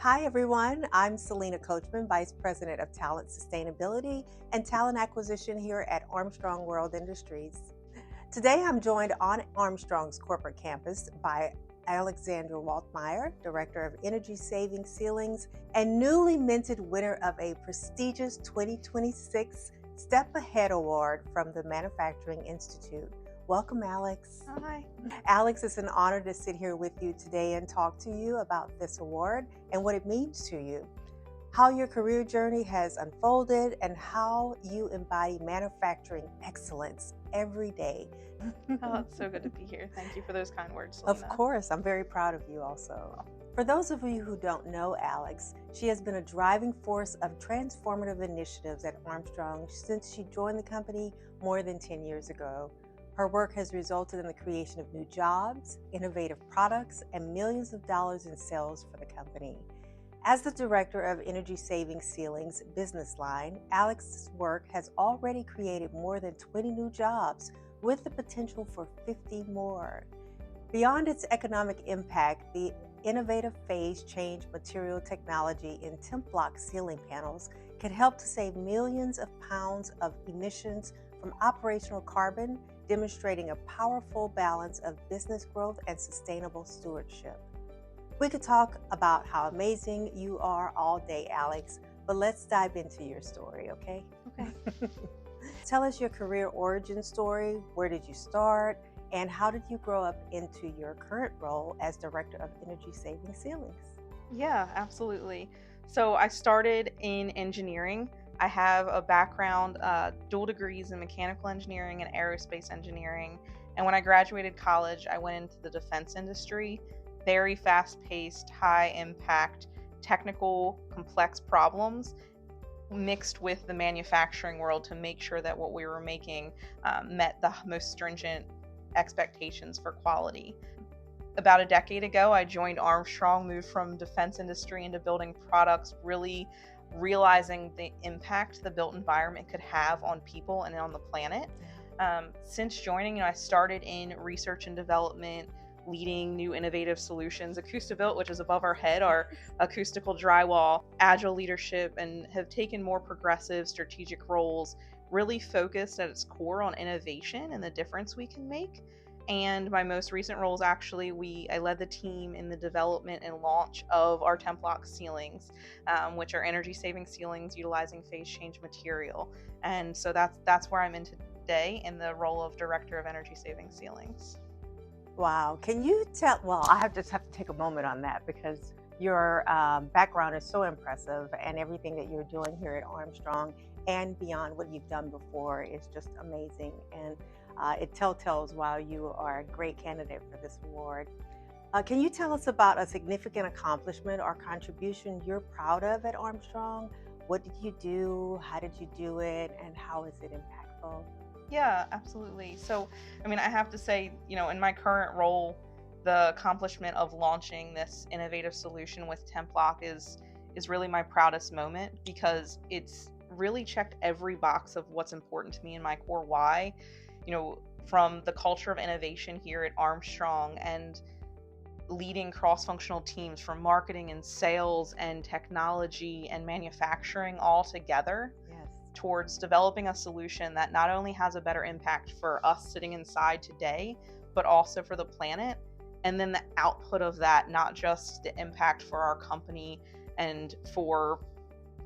Hi, everyone. I'm Selena Coachman, Vice President of Talent Sustainability and Talent Acquisition here at Armstrong World Industries. Today, I'm joined on Armstrong's corporate campus by Alexandra Waltemyer, Director of Energy Saving Ceilings and newly minted winner of a prestigious 2026 STEP Ahead Award from the Manufacturing Institute. Welcome, Alex. Hi. Alex, it's an honor to sit here with you today and talk to you about this award and what it means to you, how your career journey has unfolded, and how you embody manufacturing excellence every day. Oh, it's so good to be here. Thank you for those kind words, Of Selena. course, I'm very proud of you also. For those of you who don't know Alex, she has been a driving force of transformative initiatives at Armstrong since she joined the company more than 10 years ago. Her work has resulted in the creation of new jobs, innovative products, and millions of dollars in sales for the company. As the Director of Energy Saving Ceilings business line, Alex's work has already created more than 20 new jobs with the potential for 50 more. Beyond its economic impact, the innovative phase change material technology in temp block ceiling panels can help to save millions of pounds of emissions from operational carbon, demonstrating a powerful balance of business growth and sustainable stewardship. We could talk about how amazing you are all day, Alex, but let's dive into your story, okay? Okay. Tell us your career origin story. Where did you start? And how did you grow up into your current role as Director of Energy Saving Ceilings? Yeah, absolutely. So I started in engineering. I have a background, dual degrees in mechanical engineering and aerospace engineering. And when I graduated college, I went into the defense industry. Very fast paced, high impact, technical, complex problems mixed with the manufacturing world to make sure that what we were making met the most stringent expectations for quality. About a decade ago, I joined Armstrong, moved from defense industry into building products, really realizing the impact the built environment could have on people and on the planet. Since joining, I started in research and development, leading new innovative solutions, AcoustiBuilt, which is above our head, our acoustical drywall, agile leadership, and have taken more progressive strategic roles, really focused at its core on innovation and the difference we can make. And my most recent roles, actually, I led the team in the development and launch of our temp block ceilings, which are energy saving ceilings utilizing phase change material. And so that's where I'm in today in the role of Director of Energy Saving Ceilings. Wow. Can you tell? Well, just have to take a moment on that because your background is so impressive and everything that you're doing here at Armstrong and beyond what you've done before is just amazing. And it telltales why you are a great candidate for this award. Can you tell us about a significant accomplishment or contribution you're proud of at Armstrong? What did you do? How did you do it? And how is it impactful? Yeah, absolutely. So, I have to say, in my current role, the accomplishment of launching this innovative solution with TempLock is really my proudest moment because it's really checked every box of what's important to me in my core why. From the culture of innovation here at Armstrong and leading cross-functional teams from marketing and sales and technology and manufacturing all together towards developing a solution that not only has a better impact for us sitting inside today, but also for the planet. And then the output of that, not just the impact for our company and for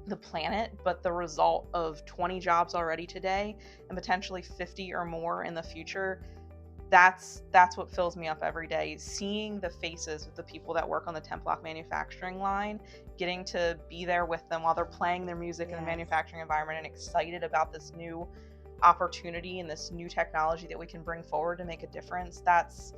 the planet, but the result of 20 jobs already today and potentially 50 or more in the future. That's what fills me up every day, seeing the faces of the people that work on the temp block manufacturing line, getting to be there with them while they're playing their music in the manufacturing environment and excited about this new opportunity and this new technology that we can bring forward to make a difference. That's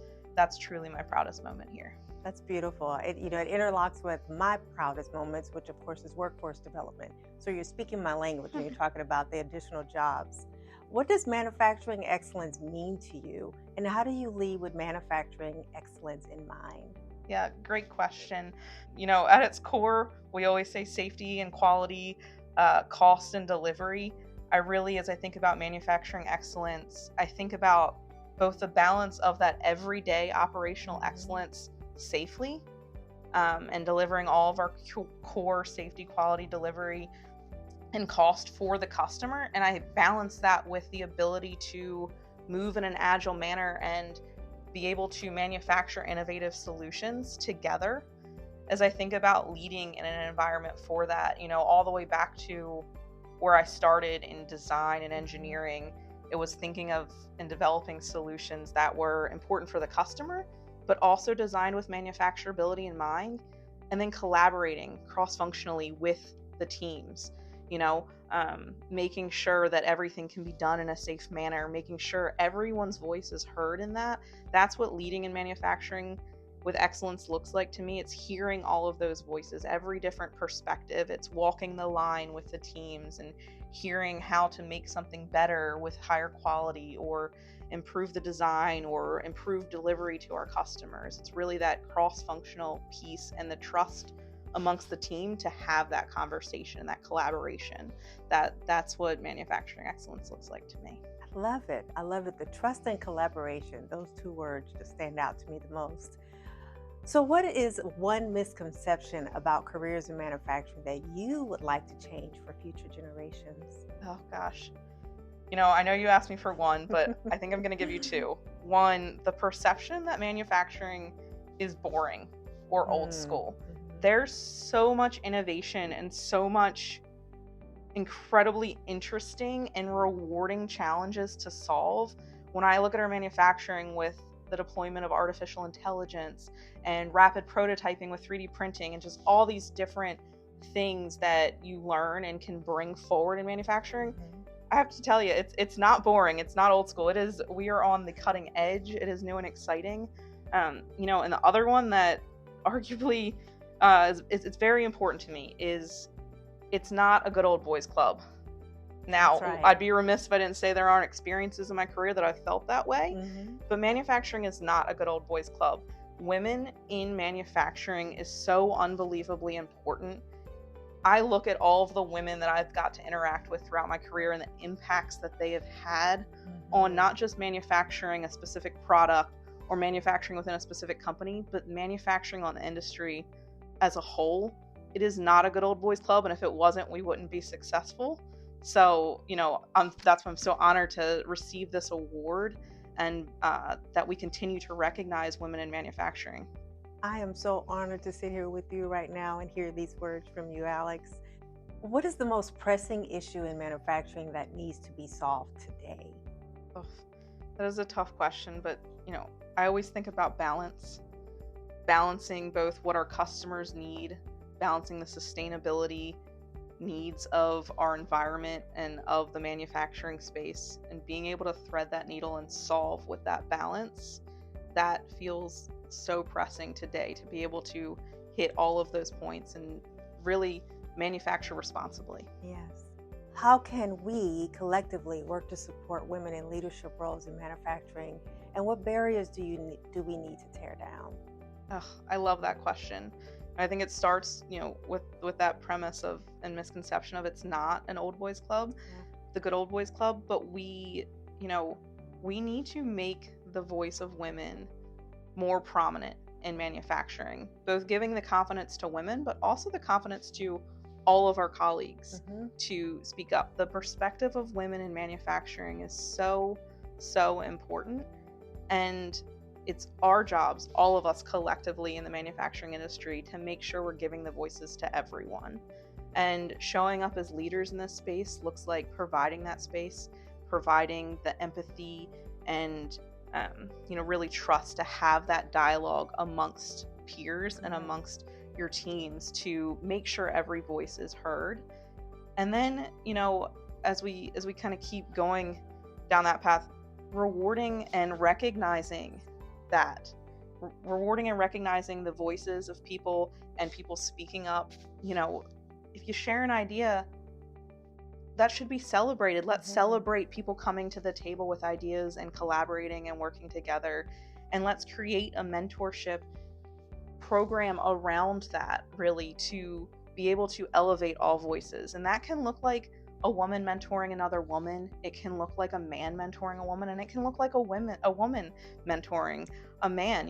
truly my proudest moment here. That's beautiful. It interlocks with my proudest moments, which of course is workforce development. So you're speaking my language when you're talking about the additional jobs. What does manufacturing excellence mean to you? And how do you lead with manufacturing excellence in mind? Yeah, great question. At its core, we always say safety and quality, cost and delivery. As I think about manufacturing excellence, I think about both the balance of that everyday operational excellence safely, and delivering all of our core safety, quality, delivery, and cost for the customer. And I balance that with the ability to move in an agile manner and be able to manufacture innovative solutions together. As I think about leading in an environment for that, all the way back to where I started in design and engineering, it was thinking of and developing solutions that were important for the customer, but also designed with manufacturability in mind, and then collaborating cross-functionally with the teams, making sure that everything can be done in a safe manner, making sure everyone's voice is heard in that. That's what leading in manufacturing with excellence looks like to me. It's hearing all of those voices, every different perspective. It's walking the line with the teams and hearing how to make something better with higher quality, or improve the design, or improve delivery to our customers. It's really that cross-functional piece and the trust amongst the team to have that conversation, that collaboration. That's what manufacturing excellence looks like to me. I love it. I love it. The trust and collaboration, those two words just stand out to me the most. So what is one misconception about careers in manufacturing that you would like to change for future generations? Oh gosh. I know you asked me for one, but I think I'm going to give you two. One, the perception that manufacturing is boring or old school. There's so much innovation and so much incredibly interesting and rewarding challenges to solve. When I look at our manufacturing with the deployment of artificial intelligence and rapid prototyping with 3D printing and just all these different things that you learn and can bring forward in manufacturing, I have to tell you, it's not boring. It's not old school. We are on the cutting edge. It is new and exciting. And the other one that arguably it's very important to me is it's not a good old boys club. Now, Right. I'd be remiss if I didn't say there aren't experiences in my career that I've felt that way, but manufacturing is not a good old boys club. Women in manufacturing is so unbelievably important. I look at all of the women that I've got to interact with throughout my career and the impacts that they have had on not just manufacturing a specific product or manufacturing within a specific company, but manufacturing on the industry as a whole. It is not a good old boys club, and if it wasn't, we wouldn't be successful. So, that's why I'm so honored to receive this award, and that we continue to recognize women in manufacturing. I am so honored to sit here with you right now and hear these words from you, Alex. What is the most pressing issue in manufacturing that needs to be solved today? Oh, that is a tough question, but I always think about balancing both what our customers need, balancing the sustainability needs of our environment and of the manufacturing space, and being able to thread that needle and solve with that balance. That feels so pressing today, to be able to hit all of those points and really manufacture responsibly. Yes. How can we collectively work to support women in leadership roles in manufacturing, and what barriers do we need to tear down? I love that question. I think it starts, with that premise of and misconception of it's not an old boys club, the good old boys club, but we need to make the voice of women more prominent in manufacturing, both giving the confidence to women, but also the confidence to all of our colleagues to speak up. The perspective of women in manufacturing is so, so important. And it's our jobs, all of us collectively in the manufacturing industry, to make sure we're giving the voices to everyone. And showing up as leaders in this space looks like providing that space, providing the empathy, and really trust to have that dialogue amongst peers and amongst your teams to make sure every voice is heard. And then, as we kind of keep going down that path, rewarding and recognizing the voices of people and people speaking up. If you share an idea, that should be celebrated. Let's celebrate people coming to the table with ideas and collaborating and working together. And let's create a mentorship program around that, really, to be able to elevate all voices. And that can look like a woman mentoring another woman. It can look like a man mentoring a woman, and it can look like a woman mentoring a man.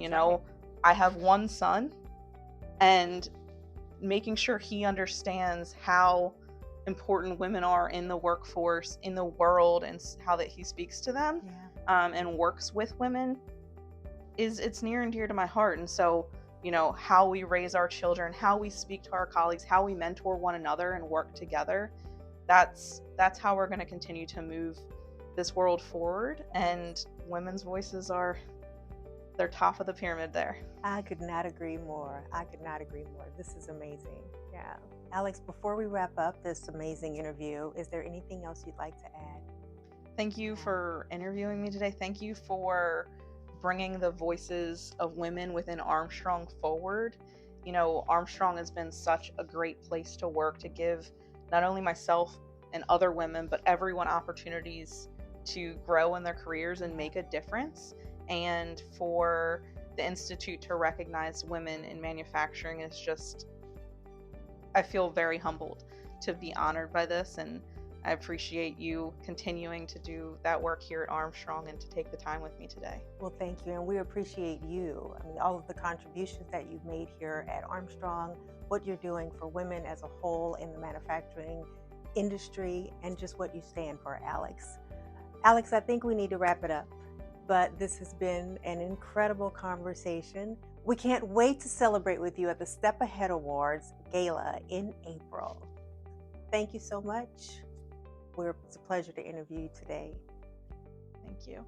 I have one son, and making sure he understands how important women are in the workforce, in the world, and how that he speaks to them, and works with women, it's near and dear to my heart. And so, how we raise our children, how we speak to our colleagues, how we mentor one another and work together, that's how we're going to continue to move this world forward. And women's voices they're top of the pyramid there. I could not agree more. This is amazing. Yeah. Alex, before we wrap up this amazing interview, is there anything else you'd like to add? Thank you for interviewing me today. Thank you for bringing the voices of women within Armstrong forward. Armstrong has been such a great place to work, to give not only myself and other women, but everyone opportunities to grow in their careers and make a difference. And for the Institute to recognize women in manufacturing is just, I feel very humbled to be honored by this, and I appreciate you continuing to do that work here at Armstrong and to take the time with me today. Well, thank you, and we appreciate you. I mean, all of the contributions that you've made here at Armstrong, what you're doing for women as a whole in the manufacturing industry, and just what you stand for, Alex. Alex, I think we need to wrap it up, but this has been an incredible conversation. We can't wait to celebrate with you at the STEP Ahead Awards Gala in April. Thank you so much. It's a pleasure to interview you today. Thank you.